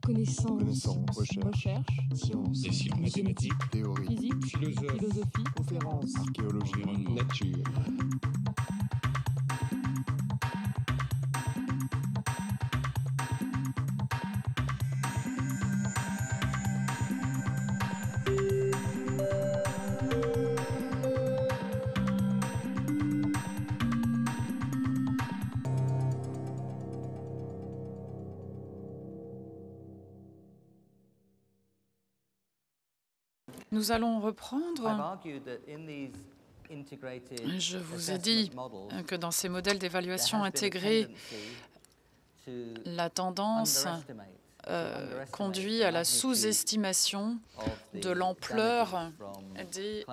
Connaissance, recherche, sciences, et mathématiques, théorie, physique, philosophie, conférence, archéologie, nature. Nous allons reprendre. Je vous ai dit que dans ces modèles d'évaluation intégrés, la tendance conduit à la sous-estimation de l'ampleur des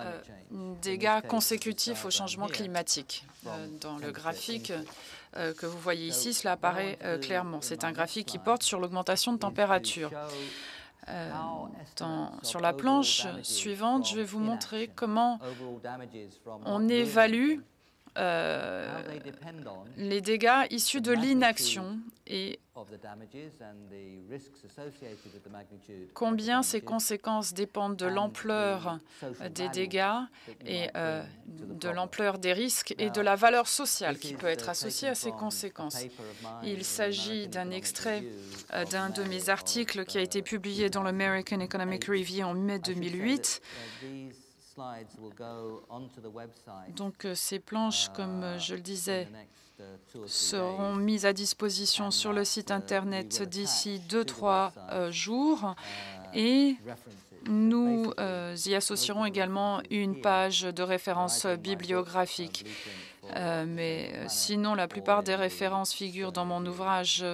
dégâts consécutifs au changement climatique. Dans le graphique que vous voyez ici, cela apparaît clairement. C'est un graphique qui porte sur l'augmentation de température. Sur la planche suivante, je vais vous montrer comment on évalue les dégâts issus de l'inaction et combien ces conséquences dépendent de l'ampleur des dégâts et de l'ampleur des risques et de la valeur sociale qui peut être associée à ces conséquences. Il s'agit d'un extrait d'un de mes articles qui a été publié dans l'American Economic Review en mai 2008. Donc ces planches, comme je le disais, seront mises à disposition sur le site Internet d'ici 2-3 jours et nous y associerons également une page de référence bibliographique. Mais sinon, la plupart des références figurent dans mon ouvrage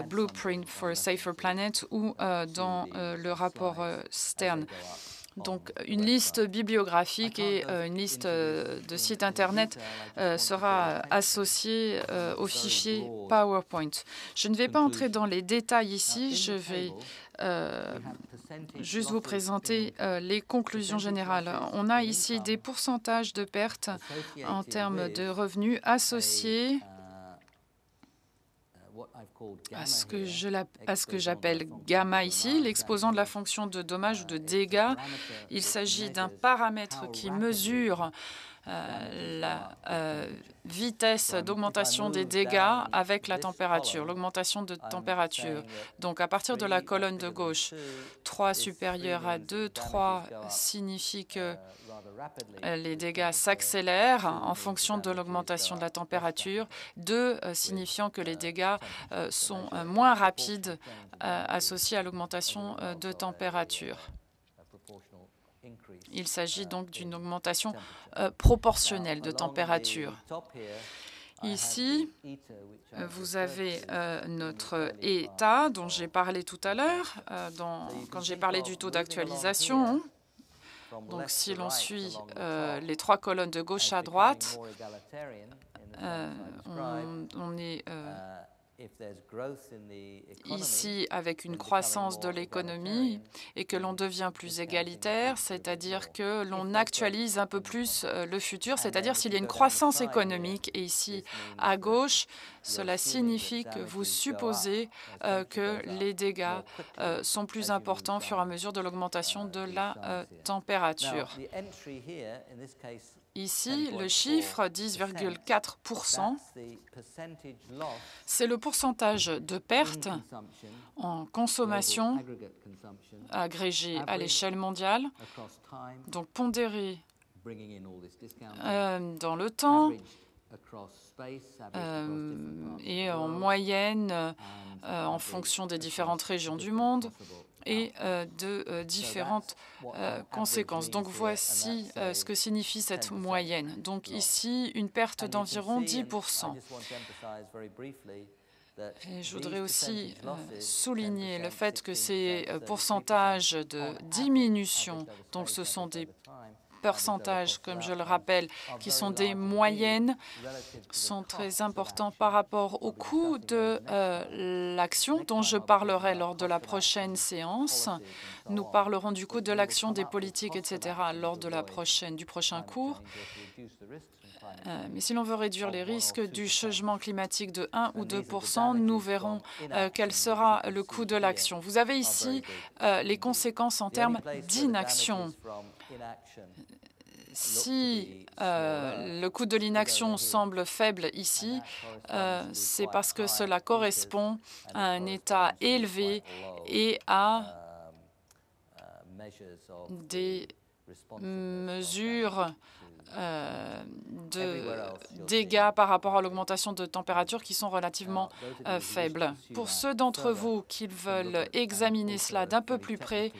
Blueprint for a Safer Planet ou dans le rapport Stern. Donc, une liste bibliographique et une liste de sites Internet sera associée au fichier PowerPoint. Je ne vais pas entrer dans les détails ici, je vais juste vous présenter les conclusions générales. On a ici des pourcentages de pertes en termes de revenus associés à ce que j'appelle gamma ici, l'exposant de la fonction de dommage ou de dégâts. Il s'agit d'un paramètre qui mesure la vitesse d'augmentation des dégâts avec la température, l'augmentation de température. Donc, à partir de la colonne de gauche, 3 supérieur à 2, 3 signifie que les dégâts s'accélèrent en fonction de l'augmentation de la température, 2 signifiant que les dégâts sont moins rapides associés à l'augmentation de température. Il s'agit donc d'une augmentation proportionnelle de température. Ici, vous avez notre état dont j'ai parlé tout à l'heure, quand j'ai parlé du taux d'actualisation. Donc, si l'on suit les 3 colonnes de gauche à droite, on est ici avec une croissance de l'économie et que l'on devient plus égalitaire, c'est-à-dire que l'on actualise un peu plus le futur, c'est-à-dire s'il y a une croissance économique. Et ici, à gauche, cela signifie que vous supposez que les dégâts sont plus importants au fur et à mesure de l'augmentation de la température. Ici, le chiffre 10,4%, c'est le pourcentage de pertes en consommation agrégée à l'échelle mondiale, donc pondéré dans le temps et en moyenne en fonction des différentes régions du monde et de différentes conséquences. Donc voici ce que signifie cette moyenne. Donc ici, une perte d'environ 10%. Et je voudrais aussi souligner le fait que ces pourcentages de diminution, donc ce sont des pourcentages, comme je le rappelle, qui sont des moyennes, sont très importants par rapport au coût de l'action dont je parlerai lors de la prochaine séance. Nous parlerons du coût de l'action, des politiques, etc. lors de du prochain cours. Mais si l'on veut réduire les risques du changement climatique de 1 ou 2 %, nous verrons quel sera le coût de l'action. Vous avez ici les conséquences en termes d'inaction. Si le coût de l'inaction semble faible ici, c'est parce que cela correspond à un état élevé et à des mesures de dégâts par rapport à l'augmentation de température qui sont relativement faibles. Pour ceux d'entre vous qui veulent examiner cela d'un peu plus près,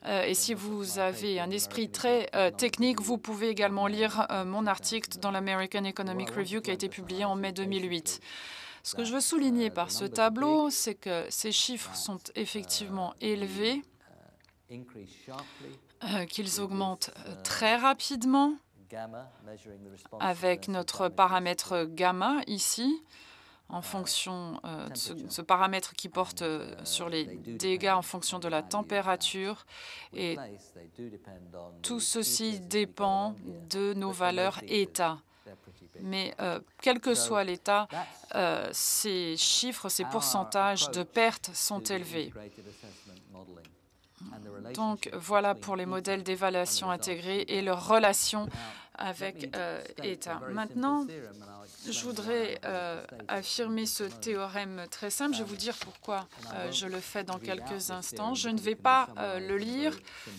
et si vous avez un esprit très technique, vous pouvez également lire mon article dans l'American Economic Review qui a été publié en mai 2008. Ce que je veux souligner par ce tableau, c'est que ces chiffres sont effectivement élevés, qu'ils augmentent très rapidement avec notre paramètre gamma ici, en fonction de ce paramètre qui porte sur les dégâts en fonction de la température. Et tout ceci dépend de nos valeurs état. Mais quel que soit l'état, ces chiffres, ces pourcentages de pertes sont élevés. Donc, voilà pour les modèles d'évaluation intégrés et leur relation avec État. Maintenant, je voudrais affirmer ce théorème très simple. Je vais vous dire pourquoi je le fais dans quelques instants. Je ne vais pas le lire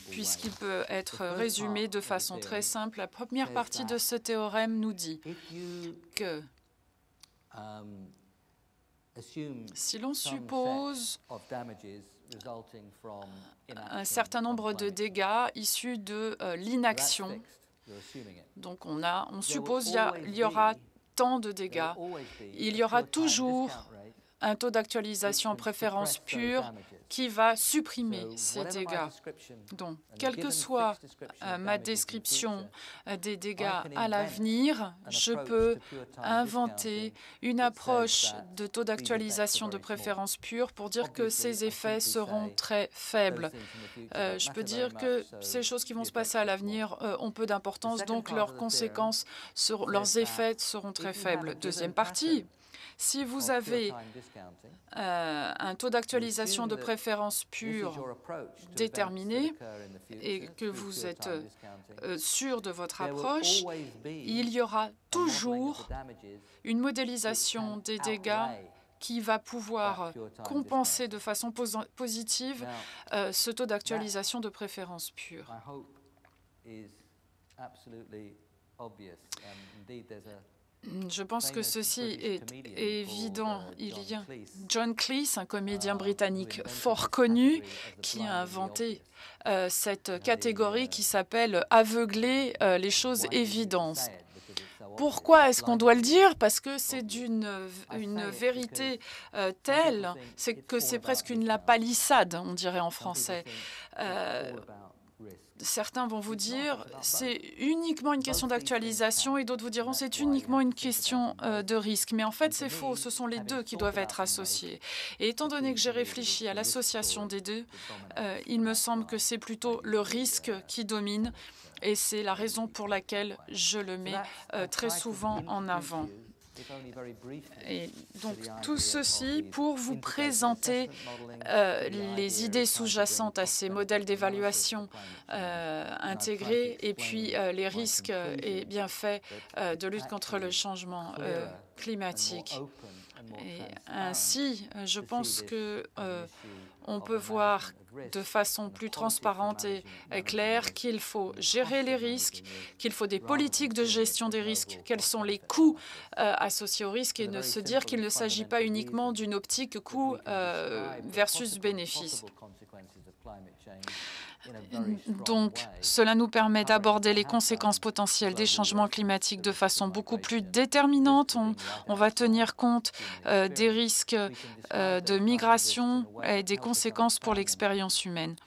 puisqu'il peut être résumé de façon très simple. La première partie de ce théorème nous dit que si l'on suppose un certain nombre de dégâts issus de l'inaction, donc on suppose qu'il y aura tant de dégâts, il y aura toujours un taux d'actualisation en préférence pure qui va supprimer ces dégâts. Donc, quelle que soit ma description des dégâts à l'avenir, je peux inventer une approche de taux d'actualisation de préférence pure pour dire que ces effets seront très faibles. Je peux dire que ces choses qui vont se passer à l'avenir ont peu d'importance, donc leurs conséquences, leurs effets seront très faibles. Deuxième partie. Si vous avez un taux d'actualisation de préférence pure déterminé et que vous êtes sûr de votre approche, il y aura toujours une modélisation des dégâts qui va pouvoir compenser de façon positive ce taux d'actualisation de préférence pure. Je pense que ceci est évident. Il y a John Cleese, un comédien britannique fort connu, qui a inventé cette catégorie qui s'appelle « aveugler les choses évidentes ». Pourquoi est-ce qu'on doit le dire? Parce que c'est d'une vérité telle, c'est que c'est presque la palissade, on dirait en français. Certains vont vous dire c'est uniquement une question d'actualisation et d'autres vous diront c'est uniquement une question de risque. Mais en fait, c'est faux. Ce sont les deux qui doivent être associés. Et étant donné que j'ai réfléchi à l'association des deux, il me semble que c'est plutôt le risque qui domine et c'est la raison pour laquelle je le mets très souvent en avant. Et donc, tout ceci pour vous présenter les idées sous-jacentes à ces modèles d'évaluation intégrés et puis les risques et bienfaits de lutte contre le changement climatique. Et ainsi, je pense que on peut voir de façon plus transparente et claire qu'il faut gérer les risques, qu'il faut des politiques de gestion des risques, quels sont les coûts associés aux risques et ne se dire qu'il ne s'agit pas uniquement d'une optique coût versus bénéfice. Donc, cela nous permet d'aborder les conséquences potentielles des changements climatiques de façon beaucoup plus déterminante. On va tenir compte des risques de migration et des conséquences pour l'expérience humaine.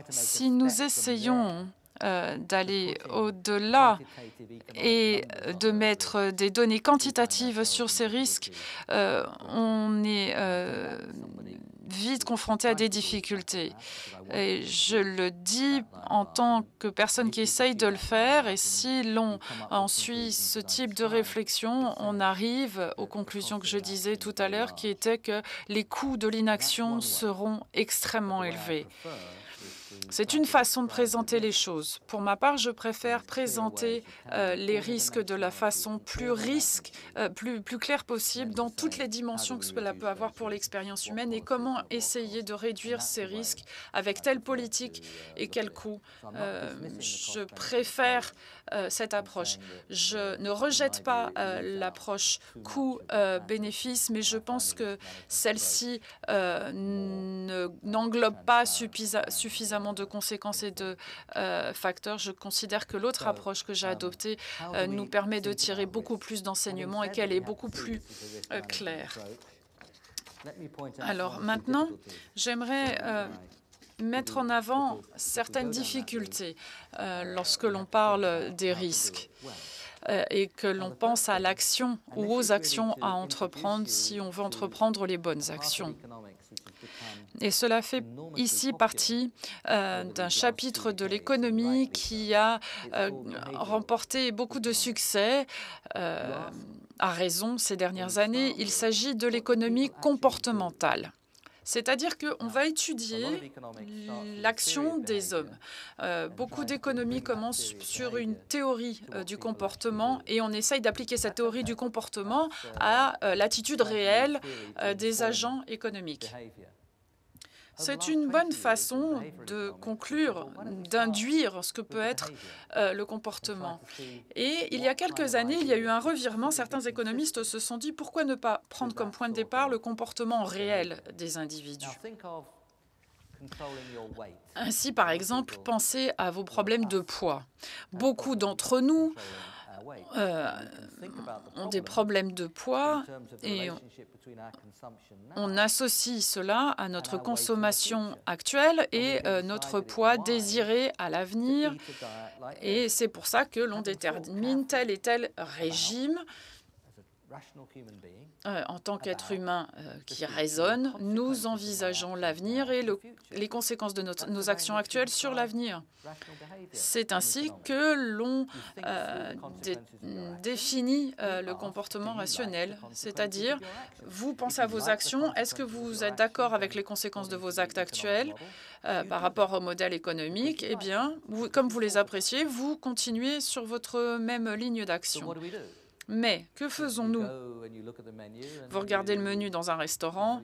Si nous essayons d'aller au-delà et de mettre des données quantitatives sur ces risques, on est vite confrontés à des difficultés. Et je le dis en tant que personne qui essaye de le faire. Et si l'on en suit ce type de réflexion, on arrive aux conclusions que je disais tout à l'heure, qui étaient que les coûts de l'inaction seront extrêmement élevés. C'est une façon de présenter les choses. Pour ma part, je préfère présenter les risques de la façon plus claire possible dans toutes les dimensions que cela peut avoir pour l'expérience humaine et comment essayer de réduire ces risques avec telle politique et quel coût. Je préfère cette approche. Je ne rejette pas l'approche coût-bénéfice, mais je pense que celle-ci n'englobe pas suffisamment de conséquences et de facteurs. Je considère que l'autre approche que j'ai adoptée nous permet de tirer beaucoup plus d'enseignements et qu'elle est beaucoup plus claire. Alors maintenant, j'aimerais mettre en avant certaines difficultés lorsque l'on parle des risques et que l'on pense à l'action ou aux actions à entreprendre si on veut entreprendre les bonnes actions. Et cela fait ici partie d'un chapitre de l'économie qui a remporté beaucoup de succès à raison ces dernières années. Il s'agit de l'économie comportementale. C'est-à-dire qu'on va étudier l'action des hommes. Beaucoup d'économies commencent sur une théorie du comportement et on essaye d'appliquer cette théorie du comportement à l'attitude réelle des agents économiques. C'est une bonne façon de conclure, d'induire ce que peut être le comportement. Et il y a quelques années, il y a eu un revirement. Certains économistes se sont dit pourquoi ne pas prendre comme point de départ le comportement réel des individus. Ainsi, par exemple, pensez à vos problèmes de poids. Beaucoup d'entre nous ont des problèmes de poids et on associe cela à notre consommation actuelle et notre poids désiré à l'avenir. Et c'est pour ça que l'on détermine tel et tel régime. En tant qu'être humain qui raisonne, nous envisageons l'avenir et les conséquences de nos actions actuelles sur l'avenir. C'est ainsi que l'on définit le comportement rationnel, c'est-à-dire vous pensez à vos actions, est-ce que vous êtes d'accord avec les conséquences de vos actes actuels par rapport au modèle économique? Eh bien, comme vous les appréciez, vous continuez sur votre même ligne d'action. Mais que faisons-nous? Vous regardez le menu dans un restaurant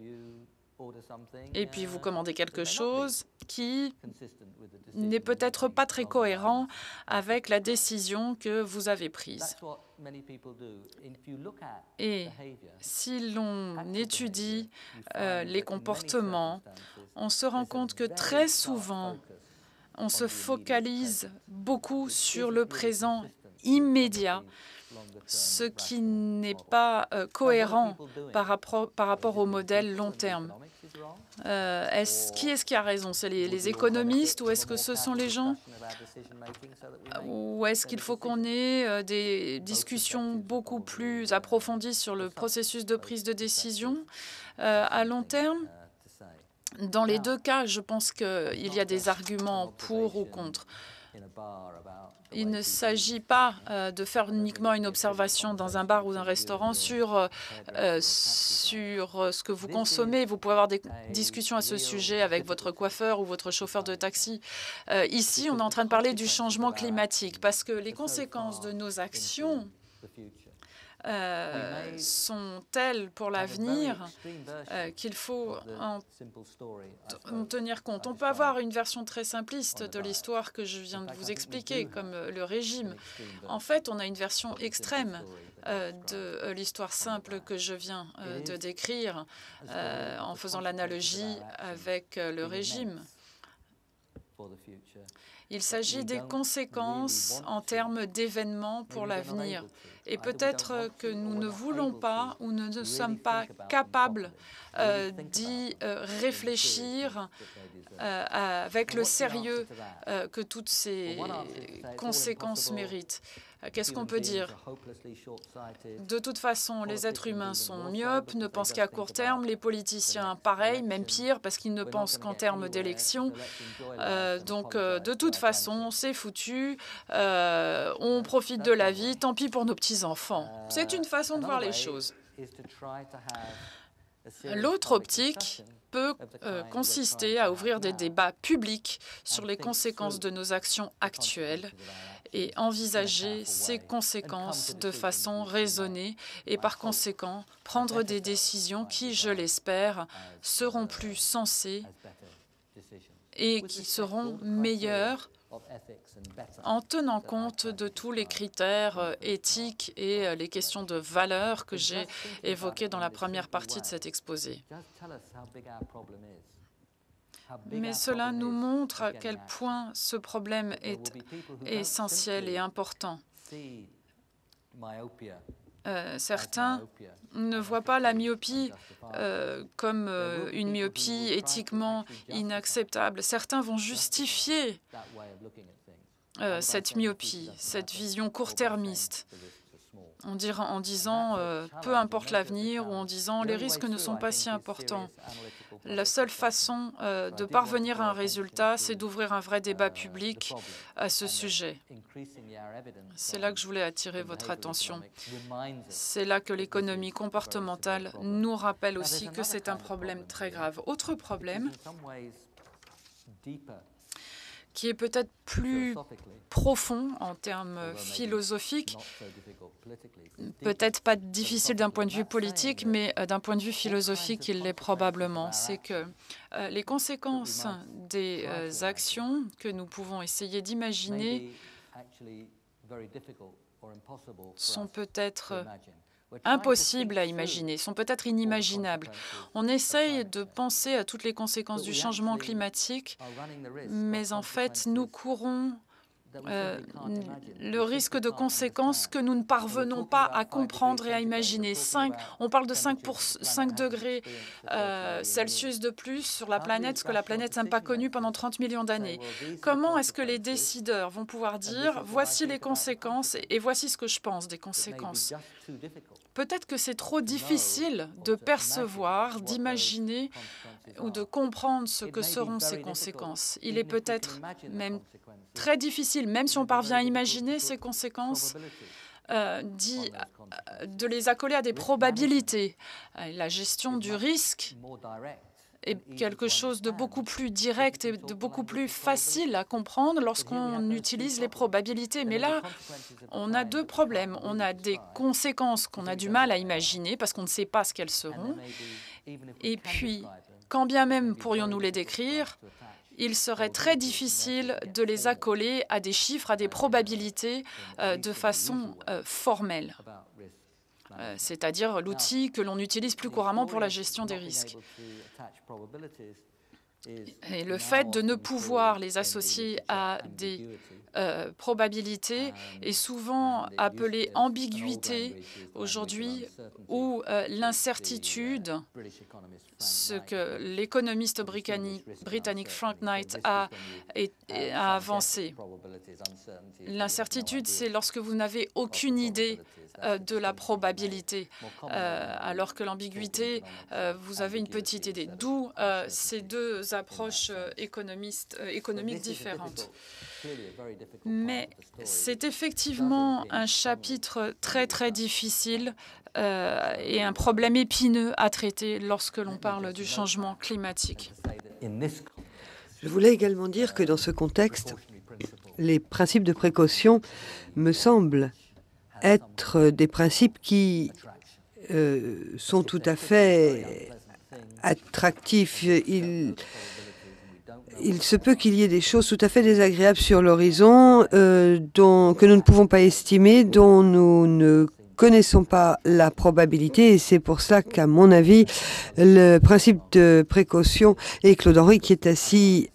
et puis vous commandez quelque chose qui n'est peut-être pas très cohérent avec la décision que vous avez prise. Et si l'on étudie les comportements, on se rend compte que très souvent, on se focalise beaucoup sur le présent immédiat, ce qui n'est pas cohérent par rapport au modèle long terme. Qui est-ce qui a raison? C'est les économistes ou est-ce que ce sont les gens? Ou est-ce qu'il faut qu'on ait des discussions beaucoup plus approfondies sur le processus de prise de décision à long terme? Dans les deux cas, je pense qu'il y a des arguments pour ou contre. Il ne s'agit pas de faire uniquement une observation dans un bar ou un restaurant sur ce que vous consommez. Vous pouvez avoir des discussions à ce sujet avec votre coiffeur ou votre chauffeur de taxi. Ici, on est en train de parler du changement climatique parce que les conséquences de nos actions sont telles pour l'avenir qu'il faut en tenir compte. On peut avoir une version très simpliste de l'histoire que je viens de vous expliquer, comme le régime. En fait, on a une version extrême de l'histoire simple que je viens de décrire en faisant l'analogie avec le régime. Il s'agit des conséquences en termes d'événements pour l'avenir. Et peut-être que nous ne voulons pas ou nous ne sommes pas capables d'y réfléchir avec le sérieux que toutes ces conséquences méritent. Qu'est-ce qu'on peut dire? De toute façon, les êtres humains sont myopes, ne pensent qu'à court terme. Les politiciens, pareil, même pire, parce qu'ils ne pensent qu'en termes d'élections. Donc, de toute façon, c'est foutu. On profite de la vie. Tant pis pour nos petits-enfants. C'est une façon de voir les choses. L'autre optique peut consister à ouvrir des débats publics sur les conséquences de nos actions actuelles et envisager ces conséquences de façon raisonnée et par conséquent prendre des décisions qui, je l'espère, seront plus sensées et qui seront meilleures en tenant compte de tous les critères éthiques et les questions de valeur que j'ai évoquées dans la première partie de cet exposé. Mais cela nous montre à quel point ce problème est essentiel et important. Certains ne voient pas la myopie comme une myopie éthiquement inacceptable. Certains vont justifier cette myopie, cette vision court-termiste, en disant peu importe l'avenir ou en disant les risques ne sont pas si importants. La seule façon de parvenir à un résultat, c'est d'ouvrir un vrai débat public à ce sujet. C'est là que je voulais attirer votre attention. C'est là que l'économie comportementale nous rappelle aussi que c'est un problème très grave. Autre problème qui est peut-être plus profond en termes philosophiques, peut-être pas difficile d'un point de vue politique, mais d'un point de vue philosophique, il l'est probablement. C'est que les conséquences des actions que nous pouvons essayer d'imaginer sont peut-être impossibles à imaginer, sont peut-être inimaginables. On essaye de penser à toutes les conséquences du changement climatique, mais en fait, nous courons le risque de conséquences que nous ne parvenons pas à comprendre et à imaginer. On parle de 5 degrés Celsius de plus sur la planète, ce que la planète n'a pas connu pendant 30 millions d'années. Comment est-ce que les décideurs vont pouvoir dire « voici les conséquences et voici ce que je pense des conséquences ». Peut-être que c'est trop difficile de percevoir, d'imaginer ou de comprendre ce que seront ces conséquences. Il est peut-être même très difficile, même si on parvient à imaginer ces conséquences, de les accoler à des probabilités. La gestion du risque est quelque chose de beaucoup plus direct et de beaucoup plus facile à comprendre lorsqu'on utilise les probabilités. Mais là, on a deux problèmes. On a des conséquences qu'on a du mal à imaginer parce qu'on ne sait pas ce qu'elles seront. Et puis, quand bien même pourrions-nous les décrire, il serait très difficile de les accoler à des chiffres, à des probabilités de façon formelle. C'est-à-dire l'outil que l'on utilise plus couramment pour la gestion des risques. Et le fait de ne pouvoir les associer à des probabilités est souvent appelé ambiguïté aujourd'hui ou l'incertitude, ce que l'économiste britannique Frank Knight a avancé. L'incertitude, c'est lorsque vous n'avez aucune idée de la probabilité, alors que l'ambiguïté, vous avez une petite idée. D'où ces deux approches économiques différentes. Mais c'est effectivement un chapitre très, très difficile et un problème épineux à traiter lorsque l'on parle du changement climatique. Je voulais également dire que dans ce contexte, les principes de précaution me semblent être des principes qui sont tout à fait attractifs. Il se peut qu'il y ait des choses tout à fait désagréables sur l'horizon que nous ne pouvons pas estimer, dont nous ne connaissons pas la probabilité. Et c'est pour cela qu'à mon avis, le principe de précaution, et Claude Henry, qui est assis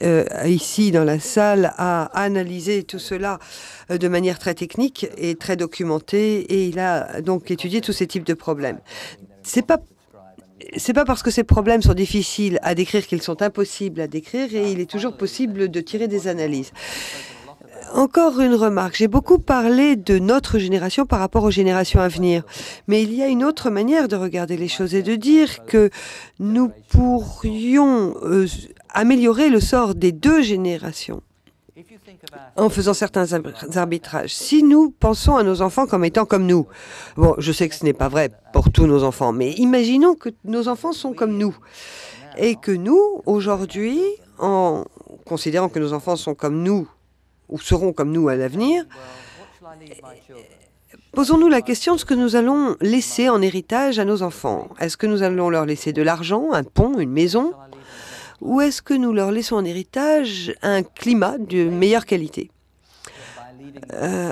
ici dans la salle, a analysé tout cela de manière très technique et très documentée, et il a donc étudié tous ces types de problèmes. C'est pas parce que ces problèmes sont difficiles à décrire qu'ils sont impossibles à décrire, et il est toujours possible de tirer des analyses. Encore une remarque. J'ai beaucoup parlé de notre génération par rapport aux générations à venir. Mais il y a une autre manière de regarder les choses et de dire que nous pourrions améliorer le sort des deux générations en faisant certains arbitrages. Si nous pensons à nos enfants comme étant comme nous, bon, je sais que ce n'est pas vrai pour tous nos enfants, mais imaginons que nos enfants sont comme nous et que nous, aujourd'hui, en considérant que nos enfants sont comme nous ou seront comme nous à l'avenir, posons-nous la question de ce que nous allons laisser en héritage à nos enfants. Est-ce que nous allons leur laisser de l'argent, un pont, une maison ? Ou est-ce que nous leur laissons en héritage un climat de meilleure qualité ?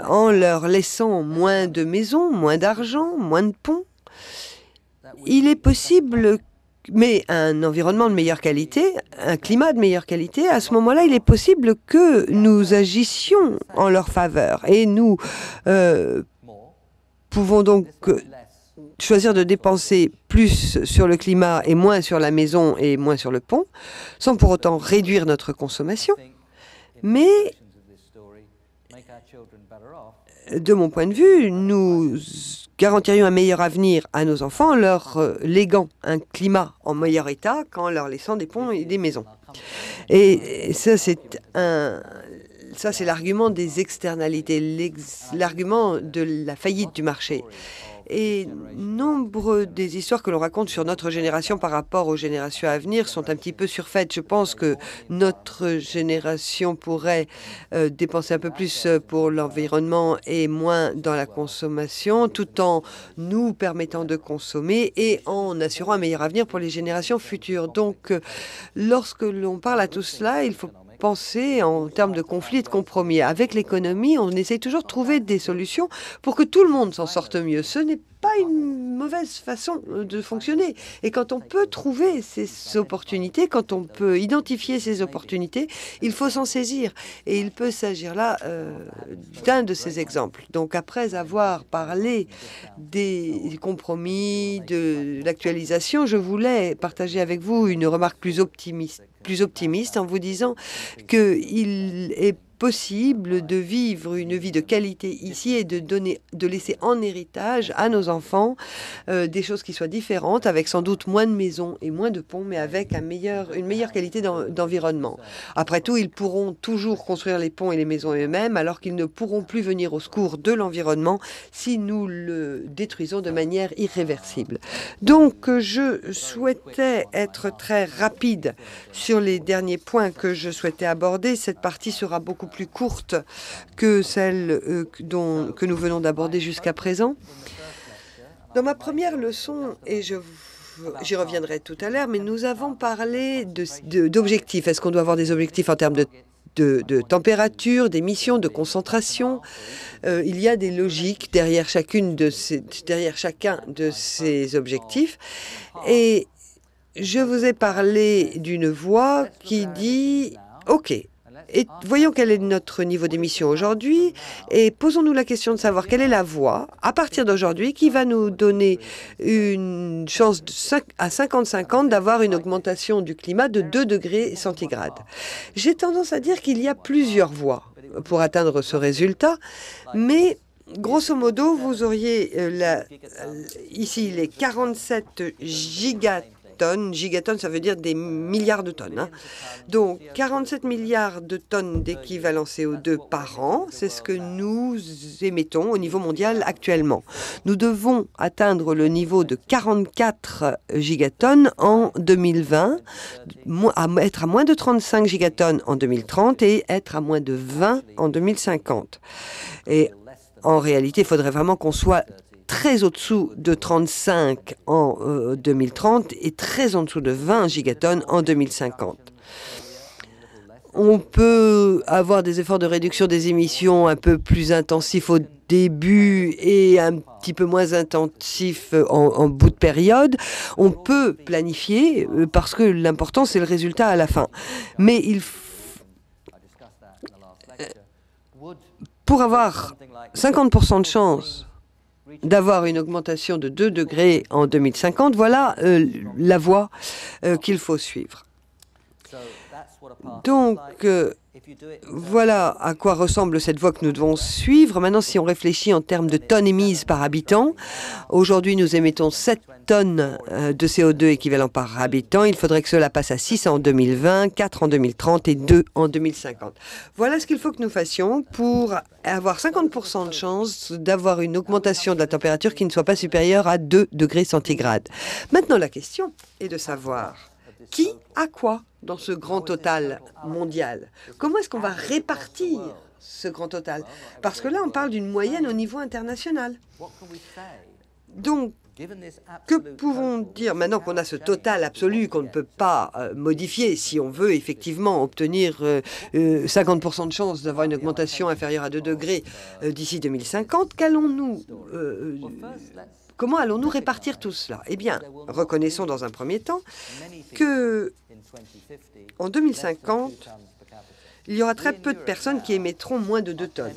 En leur laissant moins de maisons, moins d'argent, moins de ponts, il est possible, mais un environnement de meilleure qualité, un climat de meilleure qualité, à ce moment-là, il est possible que nous agissions en leur faveur. Et nous pouvons donc choisir de dépenser plus sur le climat et moins sur la maison et moins sur le pont, sans pour autant réduire notre consommation. Mais, de mon point de vue, nous garantirions un meilleur avenir à nos enfants en leur léguant un climat en meilleur état qu'en leur laissant des ponts et des maisons. Et ça, c'est l'argument des externalités, l'argument de la faillite du marché. Et nombre des histoires que l'on raconte sur notre génération par rapport aux générations à venir sont un petit peu surfaites. Je pense que notre génération pourrait dépenser un peu plus pour l'environnement et moins dans la consommation, tout en nous permettant de consommer et en assurant un meilleur avenir pour les générations futures. Donc, lorsque l'on parle à tout cela, il faut penser en termes de conflits et de compromis. Avec l'économie, on essaie toujours de trouver des solutions pour que tout le monde s'en sorte mieux. Ce n'est pas une mauvaise façon de fonctionner. Et quand on peut trouver ces opportunités, quand on peut identifier ces opportunités, il faut s'en saisir. Et il peut s'agir là d'un de ces exemples. Donc après avoir parlé des compromis, de l'actualisation, je voulais partager avec vous une remarque plus optimiste en vous disant qu'il est possible de vivre une vie de qualité ici et de laisser en héritage à nos enfants des choses qui soient différentes, avec sans doute moins de maisons et moins de ponts, mais avec une meilleure qualité d'environnement. Après tout, ils pourront toujours construire les ponts et les maisons eux-mêmes, alors qu'ils ne pourront plus venir au secours de l'environnement si nous le détruisons de manière irréversible. Donc, je souhaitais être très rapide sur les derniers points que je souhaitais aborder. Cette partie sera beaucoup plus courte que celle que nous venons d'aborder jusqu'à présent. Dans ma première leçon, et j'y reviendrai tout à l'heure, mais nous avons parlé d'objectifs. Est-ce qu'on doit avoir des objectifs en termes de température, d'émissions, de concentration? Il y a des logiques derrière chacun de ces objectifs. Et je vous ai parlé d'une voix qui dit « OK ». Et voyons quel est notre niveau d'émission aujourd'hui et posons-nous la question de savoir quelle est la voie, à partir d'aujourd'hui, qui va nous donner une chance à 50-50 d'avoir une augmentation du climat de 2 degrés centigrades. J'ai tendance à dire qu'il y a plusieurs voies pour atteindre ce résultat, mais grosso modo, vous auriez ici les 47 gigatonnes. Gigatonnes, ça veut dire des milliards de tonnes. Hein. Donc, 47 milliards de tonnes d'équivalent CO2 par an, c'est ce que nous émettons au niveau mondial actuellement. Nous devons atteindre le niveau de 44 gigatonnes en 2020, être à moins de 35 gigatonnes en 2030 et être à moins de 20 en 2050. Et en réalité, il faudrait vraiment qu'on soit très au-dessous de 35 en 2030 et très en dessous de 20 gigatonnes en 2050. On peut avoir des efforts de réduction des émissions un peu plus intensifs au début et un petit peu moins intensifs en bout de période. On peut planifier parce que l'important, c'est le résultat à la fin. Mais pour avoir 50% de chance d'avoir une augmentation de 2 degrés en 2050, voilà la voie qu'il faut suivre. Donc, voilà à quoi ressemble cette voie que nous devons suivre. Maintenant, si on réfléchit en termes de tonnes émises par habitant, aujourd'hui, nous émettons 7 tonnes de CO2 équivalent par habitant. Il faudrait que cela passe à 6 en 2020, 4 en 2030 et 2 en 2050. Voilà ce qu'il faut que nous fassions pour avoir 50% de chance d'avoir une augmentation de la température qui ne soit pas supérieure à 2 degrés centigrades. Maintenant, la question est de savoir qui a quoi dans ce grand total mondial. Comment est-ce qu'on va répartir ce grand total? Parce que là, on parle d'une moyenne au niveau international. Donc, que pouvons-nous dire maintenant qu'on a ce total absolu qu'on ne peut pas modifier si on veut effectivement obtenir 50% de chance d'avoir une augmentation inférieure à 2 degrés d'ici 2050? Comment allons-nous répartir tout cela? Eh bien, reconnaissons dans un premier temps que en 2050, il y aura très peu de personnes qui émettront moins de 2 tonnes.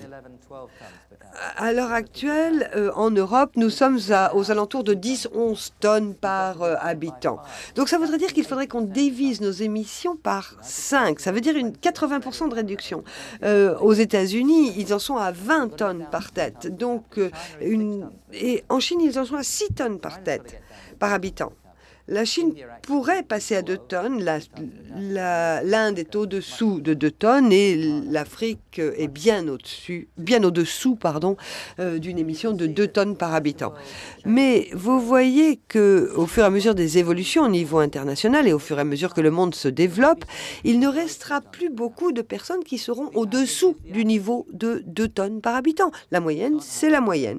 À l'heure actuelle, en Europe, nous sommes aux alentours de 10-11 tonnes par habitant. Donc ça voudrait dire qu'il faudrait qu'on divise nos émissions par 5. Ça veut dire une 80% de réduction. Aux États-Unis, ils en sont à 20 tonnes par tête. Donc, et en Chine, ils en sont à 6 tonnes par tête, par habitant. La Chine pourrait passer à 2 tonnes, l'Inde est au-dessous de 2 tonnes et l'Afrique est bien au-dessous, d'une émission de 2 tonnes par habitant. Mais vous voyez qu'au fur et à mesure des évolutions au niveau international et au fur et à mesure que le monde se développe, il ne restera plus beaucoup de personnes qui seront au-dessous du niveau de 2 tonnes par habitant. La moyenne, c'est la moyenne.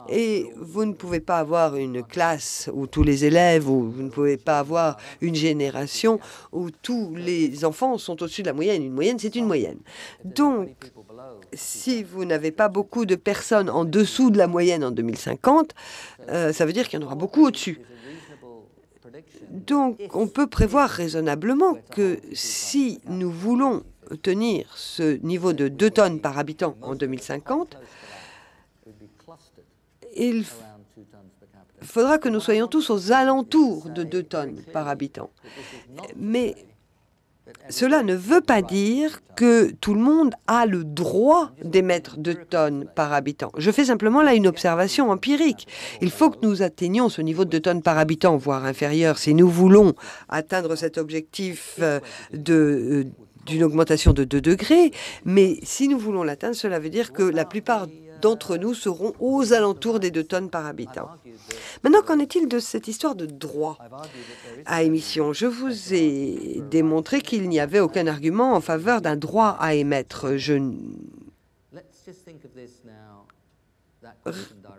Et vous ne pouvez pas avoir une classe où tous les élèves, ou vous ne pouvez pas avoir une génération où tous les enfants sont au-dessus de la moyenne. Une moyenne, c'est une moyenne. Donc, si vous n'avez pas beaucoup de personnes en dessous de la moyenne en 2050, ça veut dire qu'il y en aura beaucoup au-dessus. Donc, on peut prévoir raisonnablement que si nous voulons tenir ce niveau de 2 tonnes par habitant en 2050, il faudra que nous soyons tous aux alentours de 2 tonnes par habitant. Mais cela ne veut pas dire que tout le monde a le droit d'émettre 2 tonnes par habitant. Je fais simplement là une observation empirique. Il faut que nous atteignions ce niveau de 2 tonnes par habitant, voire inférieur, si nous voulons atteindre cet objectif d'une augmentation de 2 degrés. Mais si nous voulons l'atteindre, cela veut dire que la plupart d'entre nous seront aux alentours des 2 tonnes par habitant. Maintenant, qu'en est-il de cette histoire de droit à émission? Je vous ai démontré qu'il n'y avait aucun argument en faveur d'un droit à émettre.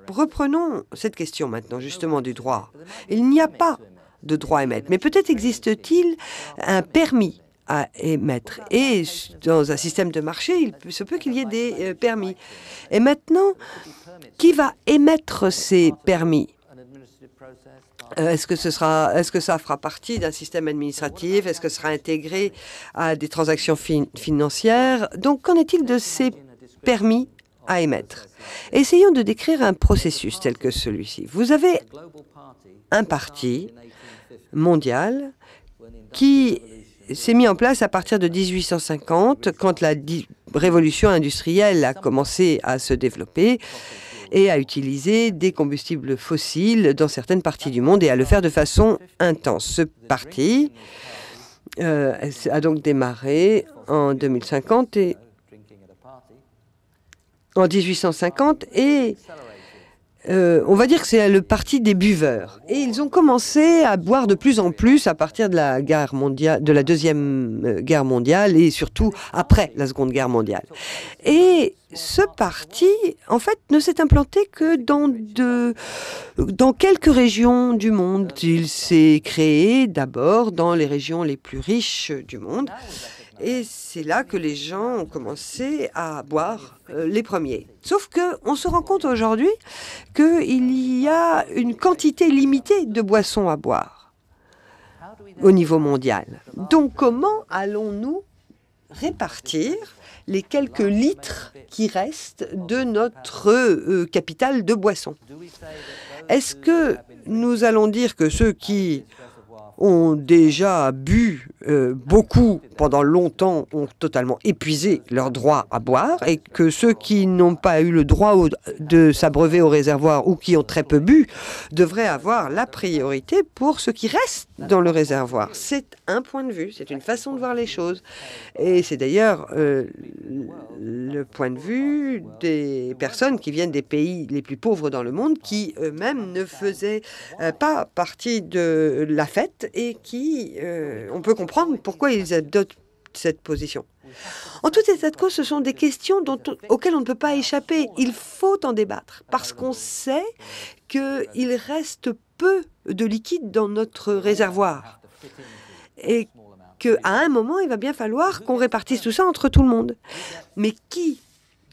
Reprenons cette question maintenant, justement, du droit. Il n'y a pas de droit à émettre, mais peut-être existe-t-il un permis à émettre. Et dans un système de marché, il se peut qu'il y ait des permis. Et maintenant, qui va émettre ces permis? Est-ce que ça fera partie d'un système administratif? Est-ce que ce sera intégré à des transactions financières? Donc, qu'en est-il de ces permis à émettre? Essayons de décrire un processus tel que celui-ci. Vous avez un parti mondial qui s'est mis en place à partir de 1850, quand la révolution industrielle a commencé à se développer et à utiliser des combustibles fossiles dans certaines parties du monde et à le faire de façon intense. Ce parti a donc démarré en 2050 et en 1850 et on va dire que c'est le parti des buveurs. Et ils ont commencé à boire de plus en plus à partir de la guerre mondiale, de la Deuxième Guerre mondiale et surtout après la Seconde Guerre mondiale. Et ce parti, en fait, ne s'est implanté que dans quelques régions du monde. Il s'est créé d'abord dans les régions les plus riches du monde. Et c'est là que les gens ont commencé à boire les premiers. Sauf qu'on se rend compte aujourd'hui qu'il y a une quantité limitée de boissons à boire au niveau mondial. Donc comment allons-nous répartir les quelques litres qui restent de notre capital de boissons? Est-ce que nous allons dire que ceux qui ont déjà bu beaucoup pendant longtemps, ont totalement épuisé leur droit à boire, et que ceux qui n'ont pas eu le droit de s'abreuver au réservoir ou qui ont très peu bu devraient avoir la priorité pour ce qui reste dans le réservoir. C'est un point de vue, c'est une façon de voir les choses. Et c'est d'ailleurs le point de vue des personnes qui viennent des pays les plus pauvres dans le monde, qui eux-mêmes ne faisaient pas partie de la fête et qui, on peut comprendre pourquoi ils adoptent cette position. En tout état de cause, ce sont des questions auxquelles on ne peut pas échapper. Il faut en débattre parce qu'on sait qu'il reste peu de liquide dans notre réservoir et qu'à un moment, il va bien falloir qu'on répartisse tout ça entre tout le monde. Mais qui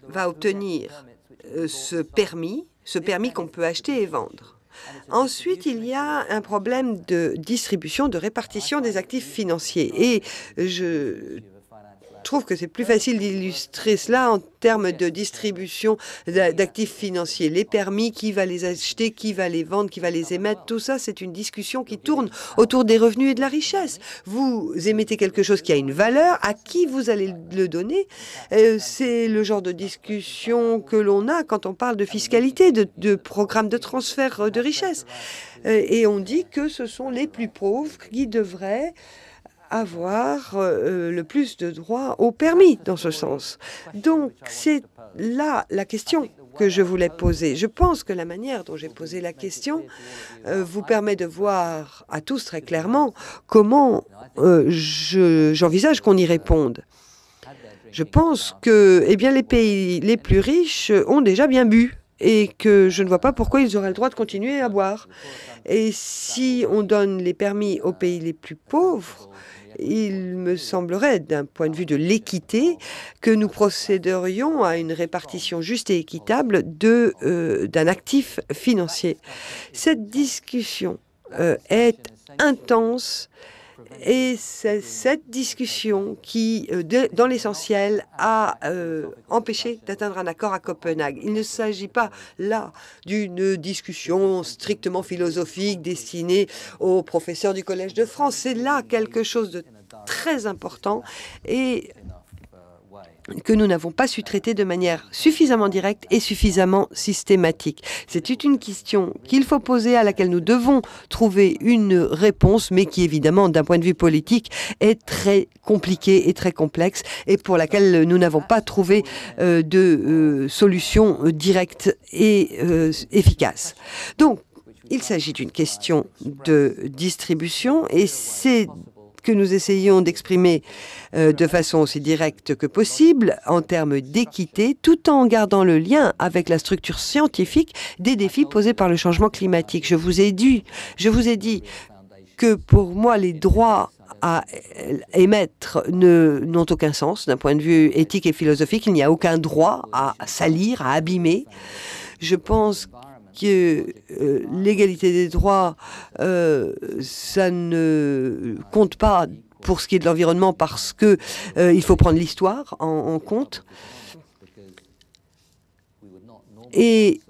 va obtenir ce permis qu'on peut acheter et vendre? Ensuite, il y a un problème de distribution, de répartition des actifs financiers. Et je trouve que c'est plus facile d'illustrer cela en termes de distribution d'actifs financiers. Les permis, qui va les acheter, qui va les vendre, qui va les émettre, tout ça, c'est une discussion qui tourne autour des revenus et de la richesse. Vous émettez quelque chose qui a une valeur, à qui vous allez le donner? C'est le genre de discussion que l'on a quand on parle de fiscalité, de programmes de transfert de richesse. Et on dit que ce sont les plus pauvres qui devraient avoir le plus de droits au permis dans ce sens. Donc, c'est là la question que je voulais poser. Je pense que la manière dont j'ai posé la question vous permet de voir à tous très clairement comment j'envisage qu'on y réponde. Je pense que les pays les plus riches ont déjà bien bu et que je ne vois pas pourquoi ils auraient le droit de continuer à boire. Et si on donne les permis aux pays les plus pauvres, il me semblerait, d'un point de vue de l'équité, que nous procéderions à une répartition juste et équitable d'un actif financier. Cette discussion est intense et c'est cette discussion qui, dans l'essentiel, a empêché d'atteindre un accord à Copenhague. Il ne s'agit pas là d'une discussion strictement philosophique destinée aux professeurs du Collège de France. C'est là quelque chose de très important et que nous n'avons pas su traiter de manière suffisamment directe et suffisamment systématique. C'est une question qu'il faut poser, à laquelle nous devons trouver une réponse, mais qui, évidemment, d'un point de vue politique, est très compliquée et très complexe, et pour laquelle nous n'avons pas trouvé de solution directe et efficace. Donc, il s'agit d'une question de distribution, et c'est que nous essayons d'exprimer de façon aussi directe que possible en termes d'équité, tout en gardant le lien avec la structure scientifique des défis posés par le changement climatique. Je vous ai dit que pour moi, les droits à émettre n'ont aucun sens d'un point de vue éthique et philosophique. Il n'y a aucun droit à salir, à abîmer. Je pense que l'égalité des droits, ça ne compte pas pour ce qui est de l'environnement parce que il faut prendre l'histoire en compte. Et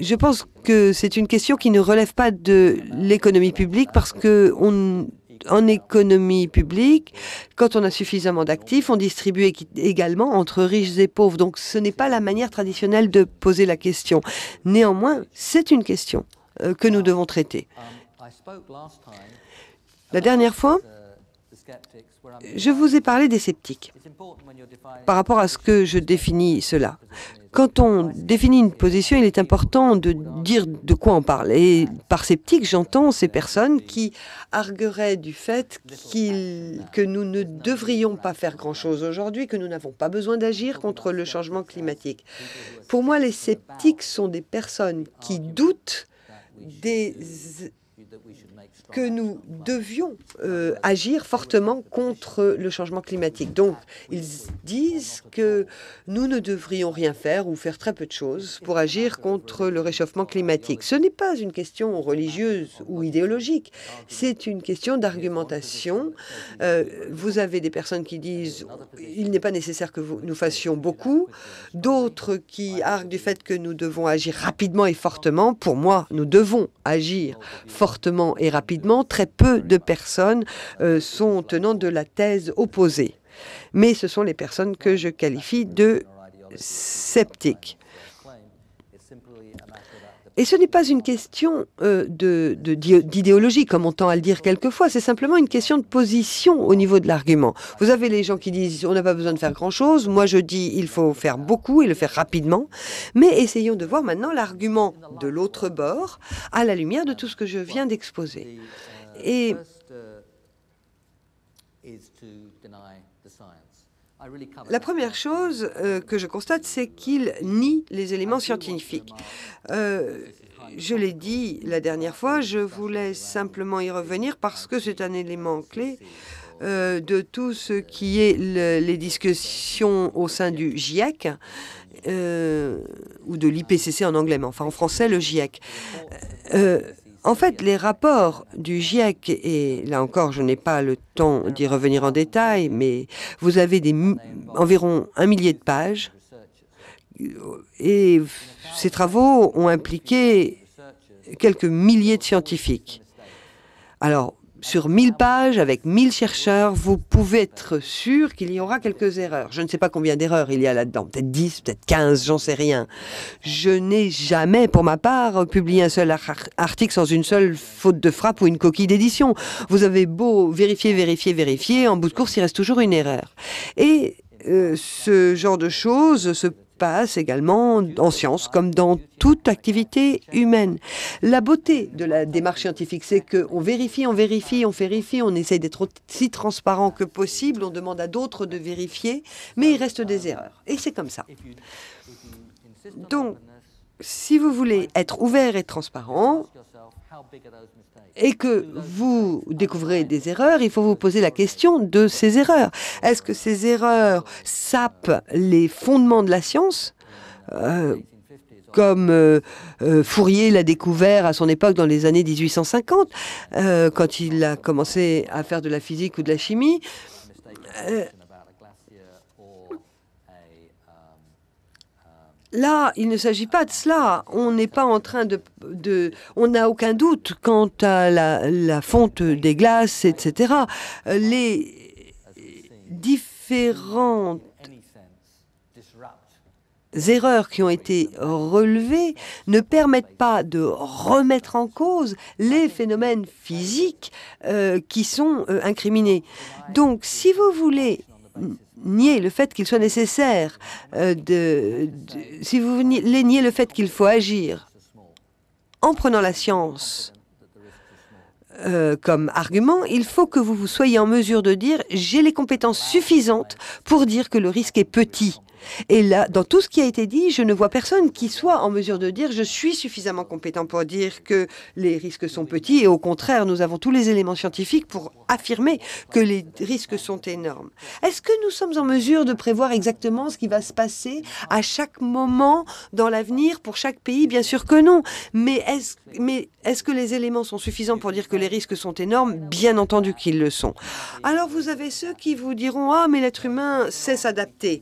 je pense que c'est une question qui ne relève pas de l'économie publique parce que en économie publique, quand on a suffisamment d'actifs, on distribue également entre riches et pauvres. Donc, ce n'est pas la manière traditionnelle de poser la question. Néanmoins, c'est une question que nous devons traiter. La dernière fois, je vous ai parlé des sceptiques par rapport à ce que je définis cela. Quand on définit une position, il est important de dire de quoi on parle. Et par sceptique, j'entends ces personnes qui argueraient du fait que nous ne devrions pas faire grand-chose aujourd'hui, que nous n'avons pas besoin d'agir contre le changement climatique. Pour moi, les sceptiques sont des personnes qui doutent que nous devions agir fortement contre le changement climatique. Donc, ils disent que nous ne devrions rien faire ou faire très peu de choses pour agir contre le réchauffement climatique. Ce n'est pas une question religieuse ou idéologique, c'est une question d'argumentation. Vous avez des personnes qui disent « il n'est pas nécessaire que nous fassions beaucoup », d'autres qui arguent du fait que nous devons agir rapidement et fortement. Pour moi, nous devons agir fortement fortement et rapidement. Très peu de personnes sont tenant de la thèse opposée. Mais ce sont les personnes que je qualifie de sceptiques. Et ce n'est pas une question d'idéologie, comme on tend à le dire quelquefois, c'est simplement une question de position au niveau de l'argument. Vous avez les gens qui disent on n'a pas besoin de faire grand-chose, moi je dis il faut faire beaucoup et le faire rapidement, mais essayons de voir maintenant l'argument de l'autre bord à la lumière de tout ce que je viens d'exposer. Et la première chose que je constate, c'est qu'il nie les éléments scientifiques. Je l'ai dit la dernière fois, je voulais simplement y revenir parce que c'est un élément clé de tout ce qui est les discussions au sein du GIEC, ou de l'IPCC en anglais, mais enfin en français, le GIEC. En fait, les rapports du GIEC, et là encore, je n'ai pas le temps d'y revenir en détail, mais vous avez environ 1 millier de pages, et ces travaux ont impliqué quelques milliers de scientifiques. Alors, sur 1000 pages, avec 1000 chercheurs, vous pouvez être sûr qu'il y aura quelques erreurs. Je ne sais pas combien d'erreurs il y a là-dedans, peut-être 10, peut-être 15, j'en sais rien. Je n'ai jamais, pour ma part, publié un seul article sans une seule faute de frappe ou une coquille d'édition. Vous avez beau vérifier, vérifier, vérifier, en bout de course, il reste toujours une erreur. Et ce genre de choses se passe également en sciences, comme dans toute activité humaine. La beauté de la démarche scientifique, c'est qu'on vérifie, on vérifie, on vérifie, on essaye d'être aussi transparent que possible, on demande à d'autres de vérifier, mais il reste des erreurs. Et c'est comme ça. Donc, si vous voulez être ouvert et transparent, et que vous découvrez des erreurs, il faut vous poser la question de ces erreurs. Est-ce que ces erreurs sapent les fondements de la science, comme Fourier l'a découvert à son époque dans les années 1850, quand il a commencé à faire de la physique ou de la chimie. Là, il ne s'agit pas de cela. On n'est pas en train on n'a aucun doute quant à la fonte des glaces, etc. Les différentes erreurs qui ont été relevées ne permettent pas de remettre en cause les phénomènes physiques qui sont incriminés. Donc, si vous voulez nier le fait qu'il soit nécessaire si vous voulez nier le fait qu'il faut agir en prenant la science comme argument, il faut que vous soyez en mesure de dire j'ai les compétences suffisantes pour dire que le risque est petit. Et là, dans tout ce qui a été dit, je ne vois personne qui soit en mesure de dire je suis suffisamment compétent pour dire que les risques sont petits. Et au contraire, nous avons tous les éléments scientifiques pour affirmer que les risques sont énormes. Est-ce que nous sommes en mesure de prévoir exactement ce qui va se passer à chaque moment dans l'avenir pour chaque pays? Bien sûr que non. Mais est-ce que les éléments sont suffisants pour dire que les risques sont énormes? Bien entendu qu'ils le sont. Alors vous avez ceux qui vous diront ah mais l'être humain sait s'adapter.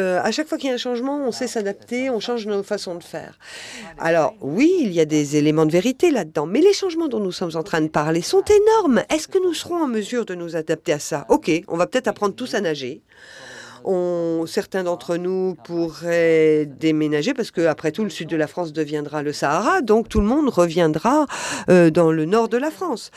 À chaque fois qu'il y a un changement, on sait s'adapter, on change nos façons de faire. Alors, oui, il y a des éléments de vérité là-dedans, mais les changements dont nous sommes en train de parler sont énormes. Est-ce que nous serons en mesure de nous adapter à ça? Ok, on va peut-être apprendre tous à nager. Certains d'entre nous pourraient déménager parce que, après tout, le sud de la France deviendra le Sahara, donc tout le monde reviendra dans le nord de la France.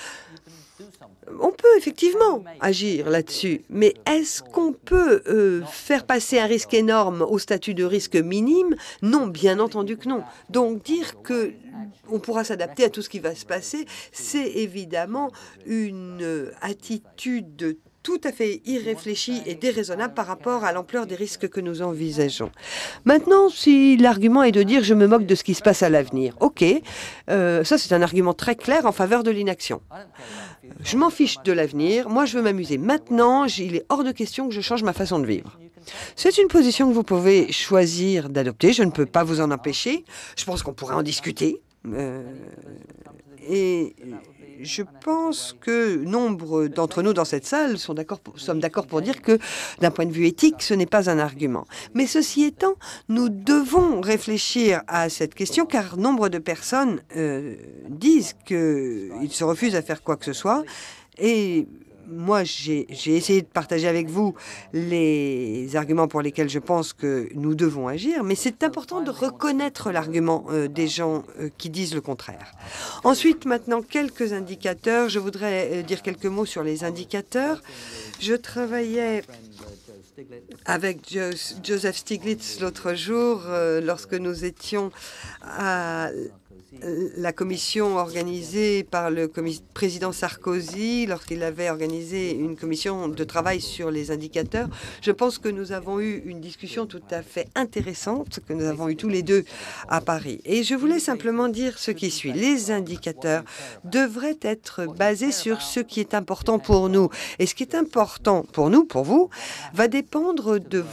On peut effectivement agir là-dessus, mais est-ce qu'on peut faire passer un risque énorme au statut de risque minime? Non, bien entendu que non. Donc dire qu'on pourra s'adapter à tout ce qui va se passer, c'est évidemment une attitude tout à fait irréfléchie et déraisonnable par rapport à l'ampleur des risques que nous envisageons. Maintenant, si l'argument est de dire je me moque de ce qui se passe à l'avenir, ok, ça c'est un argument très clair en faveur de l'inaction. Je m'en fiche de l'avenir, moi je veux m'amuser. Maintenant, il est hors de question que je change ma façon de vivre. C'est une position que vous pouvez choisir d'adopter, je ne peux pas vous en empêcher. Je pense qu'on pourrait en discuter. Et je pense que nombre d'entre nous dans cette salle sommes d'accord pour dire que, d'un point de vue éthique, ce n'est pas un argument. Mais ceci étant, nous devons réfléchir à cette question, car nombre de personnes disent qu'ils se refusent à faire quoi que ce soit. Et moi, j'ai essayé de partager avec vous les arguments pour lesquels je pense que nous devons agir, mais c'est important de reconnaître l'argument des gens qui disent le contraire. Ensuite, maintenant, quelques indicateurs. Je voudrais dire quelques mots sur les indicateurs. Je travaillais avec Joseph Stiglitz l'autre jour, lorsque nous étions à la commission organisée par le président Sarkozy, lorsqu'il avait organisé une commission de travail sur les indicateurs. Je pense que nous avons eu une discussion tout à fait intéressante, que nous avons eue tous les deux à Paris. Et je voulais simplement dire ce qui suit. Les indicateurs devraient être basés sur ce qui est important pour nous. Et ce qui est important pour nous, pour vous, va dépendre de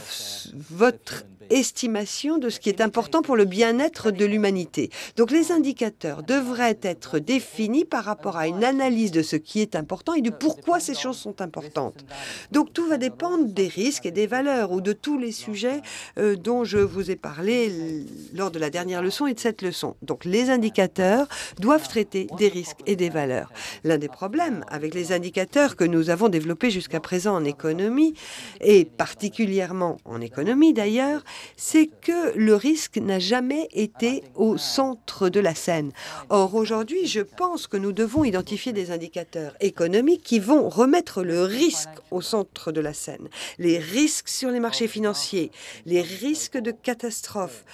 votre estimation de ce qui est important pour le bien-être de l'humanité. Donc les indicateurs devraient être définis par rapport à une analyse de ce qui est important et du pourquoi ces choses sont importantes. Donc tout va dépendre des risques et des valeurs ou de tous les sujets dont je vous ai parlé lors de la dernière leçon et de cette leçon. Donc les indicateurs doivent traiter des risques et des valeurs. L'un des problèmes avec les indicateurs que nous avons développés jusqu'à présent en économie, et particulièrement en économie d'ailleurs, c'est que le risque n'a jamais été au centre de la scène. Or, aujourd'hui, je pense que nous devons identifier des indicateurs économiques qui vont remettre le risque au centre de la scène. Les risques sur les marchés financiers, les risques de catastrophes,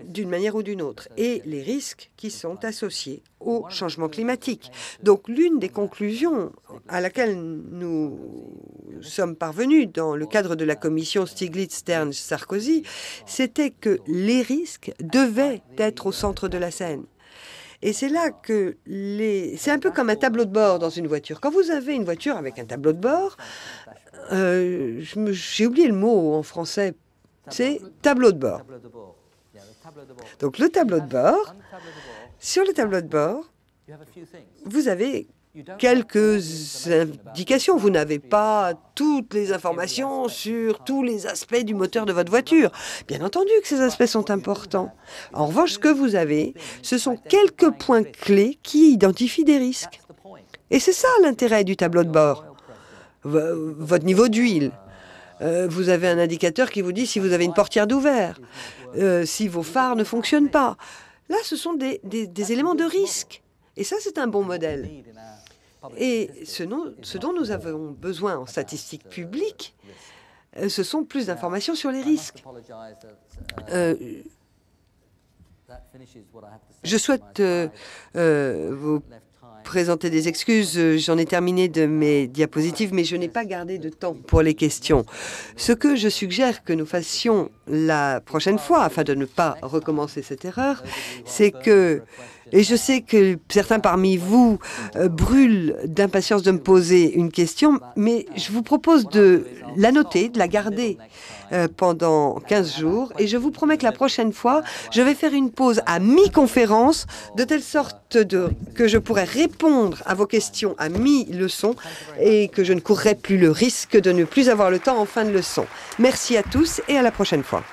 d'une manière ou d'une autre, et les risques qui sont associés au changement climatique. Donc, l'une des conclusions à laquelle nous sommes parvenus dans le cadre de la commission Stiglitz-Stern-Sarkozy, c'était que les risques devaient être au centre de la scène. Et c'est là que c'est un peu comme un tableau de bord dans une voiture. Quand vous avez une voiture avec un tableau de bord, j'ai oublié le mot en français, c'est tableau de bord. Donc le tableau de bord, sur le tableau de bord, vous avez quelques indications. Vous n'avez pas toutes les informations sur tous les aspects du moteur de votre voiture. Bien entendu que ces aspects sont importants. En revanche, ce que vous avez, ce sont quelques points clés qui identifient des risques. Et c'est ça l'intérêt du tableau de bord. Votre niveau d'huile. Vous avez un indicateur qui vous dit si vous avez une portière d'ouvert, si vos phares ne fonctionnent pas. Là, ce sont des éléments de risque. Et ça, c'est un bon modèle. Et ce dont nous avons besoin en statistiques publiques, ce sont plus d'informations sur les risques. Je souhaite vous présenter des excuses. J'en ai terminé de mes diapositives, mais je n'ai pas gardé de temps pour les questions. Ce que je suggère que nous fassions la prochaine fois, afin de ne pas recommencer cette erreur, c'est que, et je sais que certains parmi vous brûlent d'impatience de me poser une question, mais je vous propose de la noter, de la garder pendant 15 jours, et je vous promets que la prochaine fois, je vais faire une pause à mi-conférence, de telle sorte que je pourrai répondre à vos questions à mi-leçon et que je ne courrai plus le risque de ne plus avoir le temps en fin de leçon. Merci à tous et à la prochaine fois.